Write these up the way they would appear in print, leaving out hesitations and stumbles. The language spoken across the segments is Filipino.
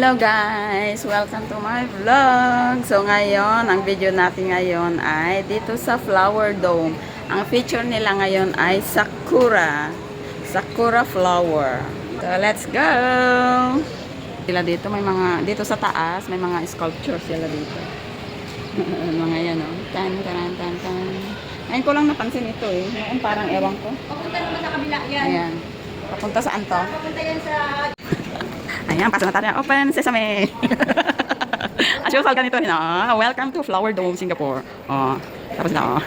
Hello guys! Welcome to my vlog! So ngayon, ang video natin ngayon ay dito sa Flower Dome. Ang feature nila ngayon ay Sakura. Sakura flower. So let's go! Sila dito, may mga, dito sa taas, may mga sculpture sila dito. Mga yan o. Tan, tan, tan, tan. Ngayon ko lang napansin ito eh. Noon parang ewan ko. Papunta naman sa kabila yan. Ayan. Papunta saan to? Papunta yan sa... Ayan, pasok na tayo. Open sesame! As usual, ganito rin. Welcome to Flower Dome, Singapore. Oh, tapos na.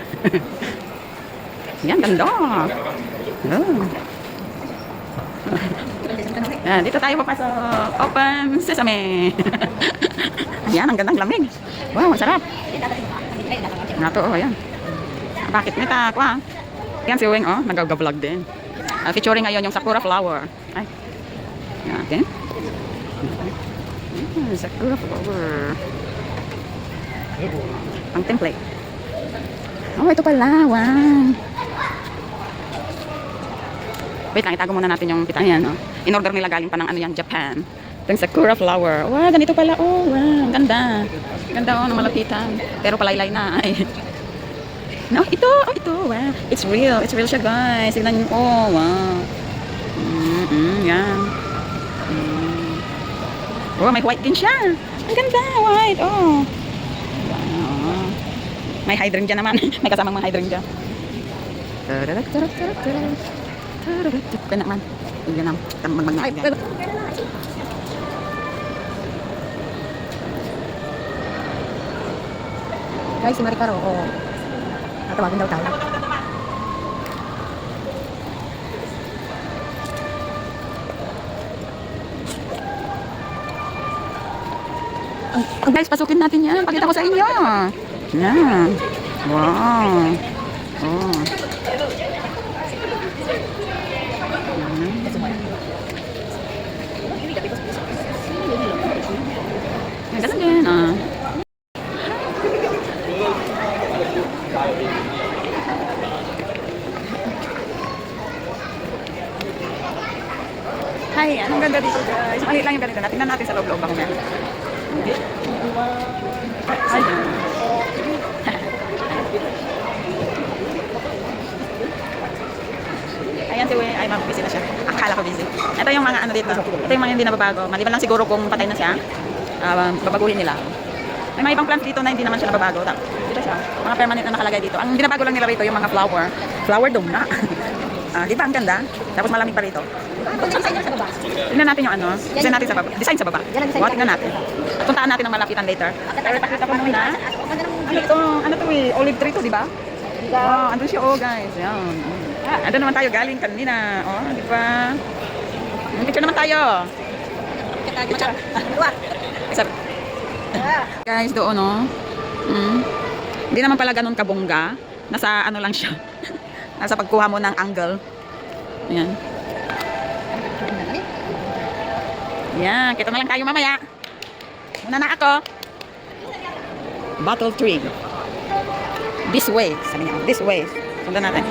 Ayan, ganda. Oh. Ayan, dito tayo papasok. Open sesame! Ayan, ang gandang lamig. Wow, ang sarap. Nga to, ayan. Bakit nita? Kwa? Ayan si Weng, nag-vlog din. Featuring ngayon yung Sakura flower. Ay. Ayan, okay. Sakura flower. Pang template. Oh, ito pala. Wow. Wait lang, itago muna natin yung pita. Ayan, in-order nila galing pa ng ano yan, Japan. Ito yung Sakura flower. Wow, ganito pala. Oh, wow. Ang ganda. Ganda ng malapitan. Pero palaylay na. Ay. No, ito. Oh, ito. Wow. It's real. It's real siya, guys. Tignan niyo. Oh, wow. Yan. Oh, may white din siya. Ang ganda, white. Oh. Wow. May hydrangea naman. May kasamang mga hydrangea. Kaya naman. Hindi naman. Mag-mag-mag. Guys, si Maricaro. Oo. Natawagin daw tayo. Guys, pasukin natin yan. Pakita ko sa inyo. Yan. Wow. Oh. Ang ganda din, Hi, anong ganda dito guys? Maliit lang yung ganito. Tingnan natin sa loob-loob ako meron. Ay. Ayan si Wei, ay busy na siya. Akala ko busy. Ito yung mga ano dito. Ito yung mga hindi nababago. Maliban lang siguro kung patay na siya. Babaguhin nila. May ibang plants dito na hindi naman siya nababago. Dito siya. Mga permanent na nakalagay dito. Ang binabago lang nila rito yung mga flower. Flower dome na. Di ba ang ganda? Tapos malamig pa rito. Tingnan natin yung ano. Design natin sa baba. Design sa baba. Tingnan natin. Puntaan natin ang malapitan later. Pero pakita ko muna. Ano to? Ano to eh? Olive tree to, di ba? Oh, andun siya guys. Yan. Andun naman tayo galing kanina. Oh, di ba? Picture naman tayo. Guys, doon hindi naman pala ganun kabongga. Nasa ano lang siya. Nasa pagkuha mo ng angle. Ayan. Yan, kita na lang tayo mamaya. Muna na ako. Bottle tree. This way. Sabi niya, this way. Sundan natin.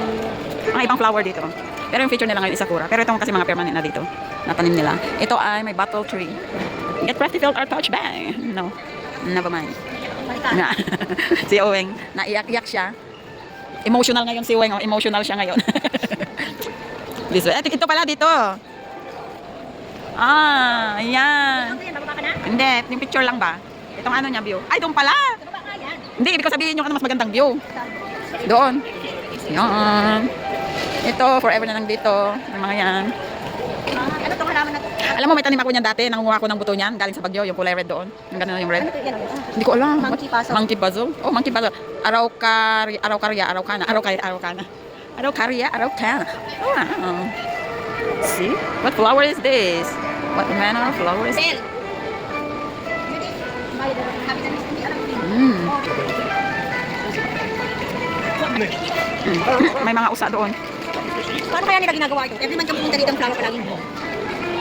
Mga ibang flower dito. Pero yung feature nila ngayon is Sakura. Pero itong kasi mga permanent na dito. Natanim nila. Ito ay may bottle tree. Get ready to fill our pouch bag. No. Never mind. Na. Si Oweng, naiyak-iyak siya. Emotional ngayon si Oweng. Emotional siya ngayon. This way. Ito pala dito. Ayan. Hindi, yung picture lang ba? Itong ano niya, view. Ay, doon pala. Hindi, ibig ko sabihin yung ano mas magandang view. Doon. Yan. Ito, forever na lang dito. Yung mga yan. Ano itong halaman na ito? Alam mo, may tanim ako niyan dati. Nangunguha ko ng buto niyan. Galing sa Baguio, yung kulay red doon. Yung gano'n yung red. Ano ito yan? Hindi ko alam. Monkey puzzle. Monkey puzzle? Oh, monkey puzzle. Araucaria. Wow. See? What flower is this? What manner of flower is this? May mga usa doon. Paano kaya nila ginagawa ito? Every month kami punta dito ang flower palagi.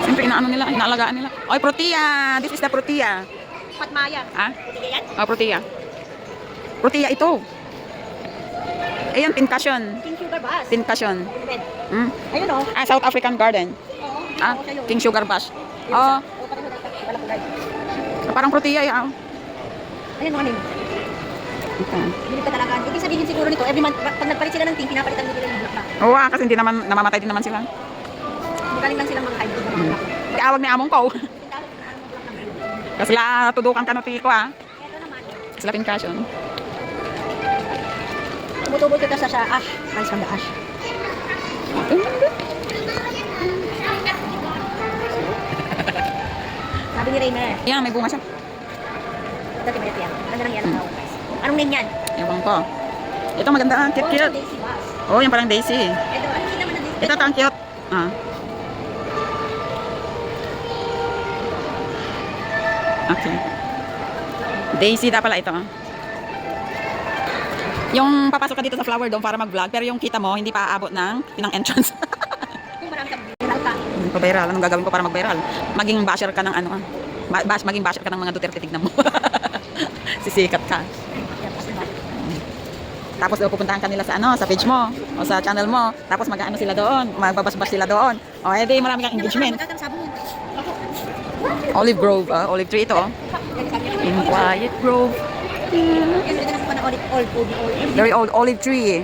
Siyempre, inaano nila, inaalagaan nila. Oy, protea! This is the protea. Patmaya. Ha? Oh, protea. Protea ito. Ayan, pincushion. King Sugar Bass. Pincushion. Red. Ayun o. South African Garden. Oo. King Sugar Bass. Oh. Oo, pareho dahil. Walang kulay. Parang protea yan. Ayan mga name. Ito. Bilib ka talaga. Ibig sabihin siguro nito, every month, pag nagpalit sila ng team, pinapalitan nila yung black. Oo, kasi hindi naman, namamatay din naman sila. Magaling lang silang mga hybrid ng black. Kaawag ni among ko. Kasi la, tudukan ka no tiko ah. Ito naman. Sila pinkasyon. Tumutubol ka sa ash. Rise from the ash. Sabi ni Rainer. Yan, may bunga siya. Dati ba yan? Ganda ng yan ang tawag, guys. Anong name yan? Ewan ko. Ito maganda, cute, cute. Daisy Bass. Oh, yan parang daisy. Ito, ano hindi naman na Daisy? Ito, ang cute. Ah. Okay. Daisy da pala ito. Ah. Yung papasok ka dito sa flower dome para mag-vlog, pero yung kita mo, hindi pa aabot ng entrance. Kung marami kang viral ka. Pa-viral. Anong gagawin ko para mag-viral? Maging basher ka ng ano ah. Maging basher ka ng mga Duterte, tignan mo. Sisikat ka. Tapos pupuntahan ka nila sa ano, sa page mo o sa channel mo. Tapos mag-ano sila doon, magbabas-bas sila doon. O edi marami kang engagement. Olive Grove, olive tree ito. Oh. In Quiet Grove. Very old olive tree.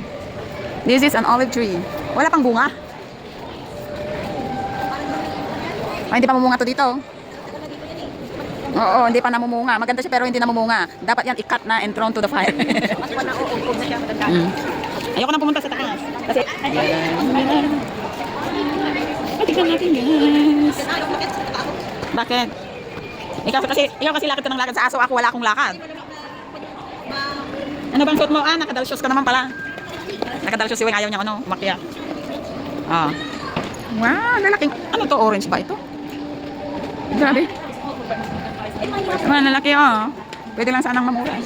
This is an olive tree. Wala pang bunga. Ay, hindi pa mamunga to dito. Oo, hindi pa namumunga. Maganda siya pero hindi namumunga. Dapat yan i-cut na and thrown to the fire. Ayoko nang pumunta sa taas. Kasi, tignan natin guys. Bakit? Ikaw kasi lakad ka ng lakad sa aso. Ako wala akong lakad. Ano bang suot mo? Ah, nakadalsyos ka naman pala. Nakadalsyos si Weng. Ayaw niya ano, umakyat. Ah. Wow, lalaking. Ano to? Orange ba ito? Grabe. Lalaki oh. Pwede lang sanang mamulas.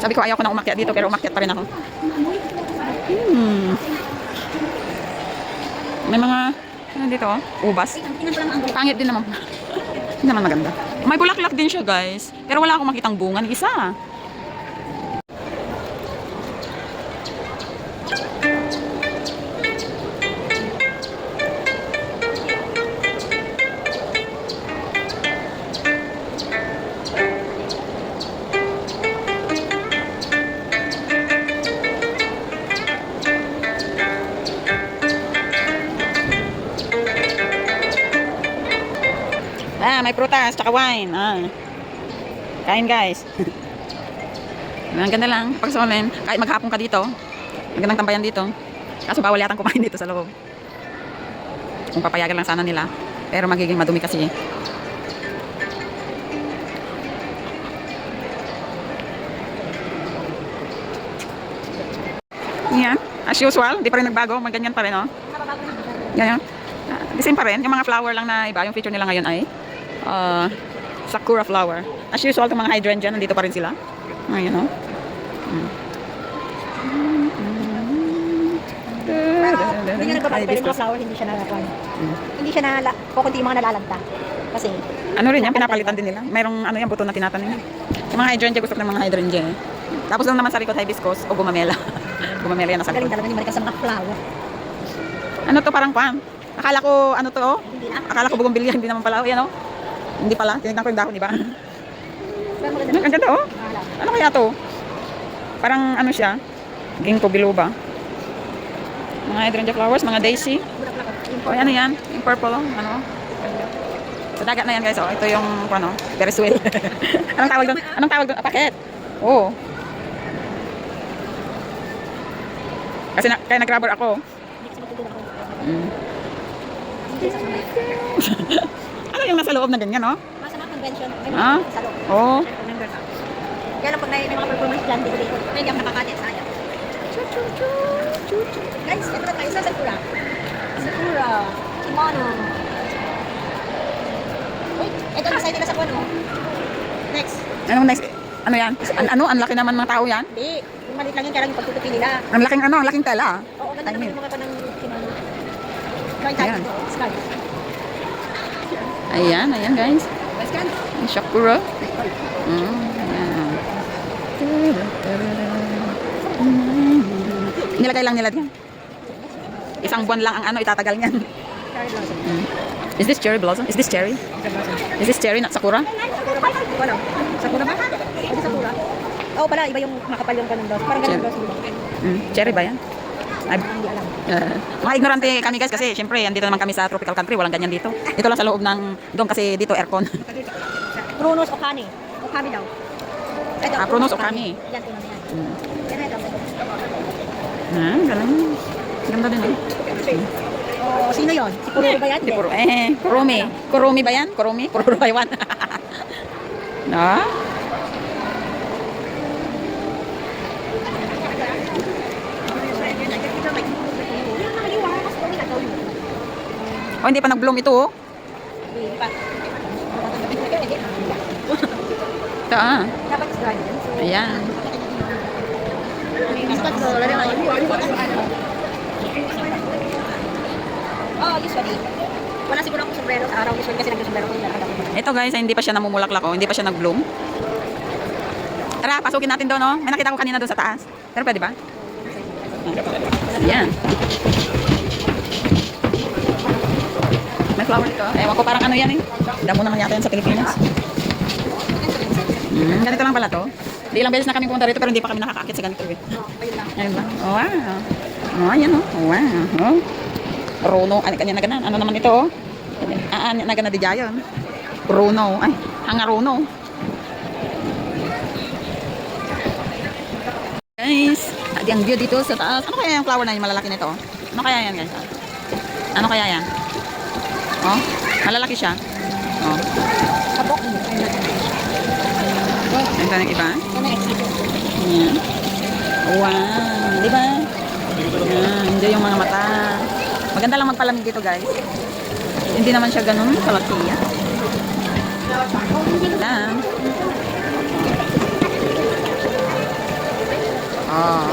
Sabi ko ayaw ko na umakyat dito pero umakyat pa rin ako. May mga ano dito oh, ubas. Pangit din naman. Hindi naman maganda. May bulaklak din siya guys. Pero wala akong makitang bunga ni isa. Ah, may prutas, tsaka wine. Ah. Kain guys. Ang ganda lang, pag solen, kahit maghapon ka dito, magandang tambayan dito. Kaso bawal yatang kumain dito sa loob. Kung papayagan lang sana nila. Pero magiging madumi kasi. Yan, as usual, di pa rin nagbago, maganyan pa rin oh. Yan yan. The same pa rin, yung mga flower lang na iba, yung feature nila ngayon ay sakura flower. As usual, itong mga hydrangea, nandito pa rin sila. Ngayon, no? Hindi nga nagbabago pero yung mga flower, hindi siya nalakuan. Hindi siya kukunti yung mga nalalagta. Kasi, ano rin yan, pinapalitan din nila. Mayroong ano yan, buto na tinatanim. Yung mga hydrangea, gusto ko ng mga hydrangea. Tapos lang naman sa likod, hibiscus o gumamela. Gumamela yan na sa galing likod. talaga ni Marika sa mga flower. Ano to, parang kwan? Akala ko, ano to, oh? Akala ko bugumbilya, hindi naman pala, oh, yan, oh. Hindi pala, tinignan ko yung dahon, di ba? Ang ganda, oh. Ano kaya to? Parang, ano siya, ginkgo biloba. Mga hydrangea flowers, mga daisy. O, ano yan? Yung purple, oh, ano? Sa dagat na yan, guys, oh. Ito yung, ano, very sweet. Anong tawag doon? Anong tawag doon? Paket. Oo. Kasi kaya nag-rubber ako. Ano yung nasa loob na ganyan, no? Masa mga convention, may Ah? mga sa loob. Oo. Kaya lang pag may mga performance plan dito dito, may hindi ako nakakati at sayang. Guys, ito na tayo sa Sakura. Sakura. Kimono. Uy, ito ang design nila sa kuno. Next. Anong next? Ano yan? Ano? Ang laki naman ng tao yan? Hindi. Yung maliit lang yun, kaya lang yung pagtutupi nila. Ang laking ano? Ang laking tela. Oo, ganda naman Timing. yung mga panang kimono. Try tayo Ayan. dito. Sky. Ayan, ayan guys. Guys, kan? Ang Sakura. Ayan. Nilagay lang nila yan. Isang buwan lang ang ano, itatagal niyan. Sorry lang. Is this cherry blossom? Is this cherry? Is this cherry, not sakura? Sakura ba? Wala. Sakura ba? Hindi sakura. Oo pala, iba yung makapal yung ganun blossom. Parang ganun blossom. Cherry ba yan? Ay, Hindi alam. mga ignorante kami guys kasi syempre andito naman kami sa tropical country, walang ganyan dito. Dito lang sa loob ng doon kasi dito aircon. Prunos Okami. Okami daw. Ito, Prunos Okami. Yan, tunan yan. Yan, ito. Ganun. Ganda din eh. Oh, sino yon? Si Kururo ba yan? Di puro, Kurumi. Kurumi ba yan? Kurumi? Kururo ba yan? No? Oh, hindi pa nag-bloom ito oh. Hindi pa. Ito ah. Dapat is garden. Ayan. Oh, usually. Wala siguro akong sombrero sa araw. Usually kasi nag-sombrero ko yung lalakad ako. Ito guys, hindi pa siya namumulaklak oh. Hindi pa siya nag-bloom. Tara, pasukin natin doon oh. May nakita ko kanina doon sa taas. Pero pwede ba? Ayan. May flower ito. Ewan ko parang ano yan eh. Damo naman yata yan sa Pilipinas. Ganito lang pala to. Di ilang beses na kami pumunta rito pero hindi pa kami nakakakit sa ganito eh. Ayun ba? Oh, wow. Oh, ayan oh. Wow. Oh. Runo. Ano kanya na ganan? Ano naman ito oh? Na ganan di jayon. Runo. Ay, hangaruno. Guys, adi ang view dito sa taas. Ano kaya yung flower na yung malalaki nito? Ano kaya yan guys? Ano kaya yan? Oh, malalaki siya. Oh. Kabok. Ito ng iba. Ano exit? Ayan. Wow, di ba? Ayan, hindi yung mga mata. Maganda lang magpalamig dito guys. Hindi naman siya ganun kalaki. Lang. Oh.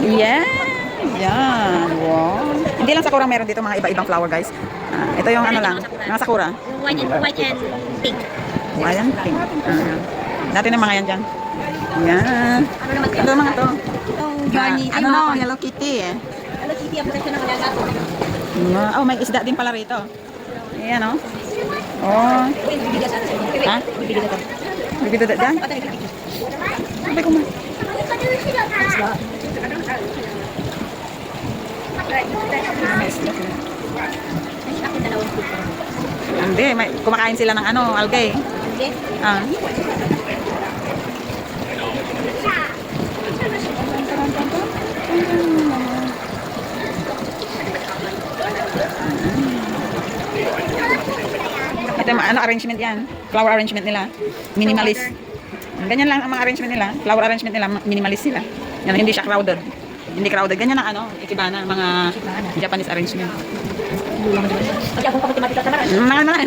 Yeah. Yan. Wow. Hindi lang sakura meron dito mga iba-ibang flower guys. Ito yung ano lang, mga sakura. Yung white and pink. Ayan, pink. Dati na mga yan dyan. Yan. Ano naman Ito mga to. Yung journey. Ano no, Hello Kitty eh. Hello Kitty ang protection ng alaga ko. Oh, may isda din pala rito. Ayan oh. Oh. Uy, bibigyan sa atin. Ha? Bibigyan ito. Bibito dyan? Patay, bibigyan. Sabi ko man. Akin dalawang picture. Hindi, may, kumakain sila ng ano, algae. Okay? Ah. Ito yung ano, arrangement yan. Flower arrangement nila. Minimalist. Ganyan lang ang mga arrangement nila. Flower arrangement nila, minimalist sila. Yan, hindi siya crowded. Hindi crowded. Ganyan ang ano, ikibana, mga Japanese arrangement. Pag akong pag-matematika sa maran. Naman.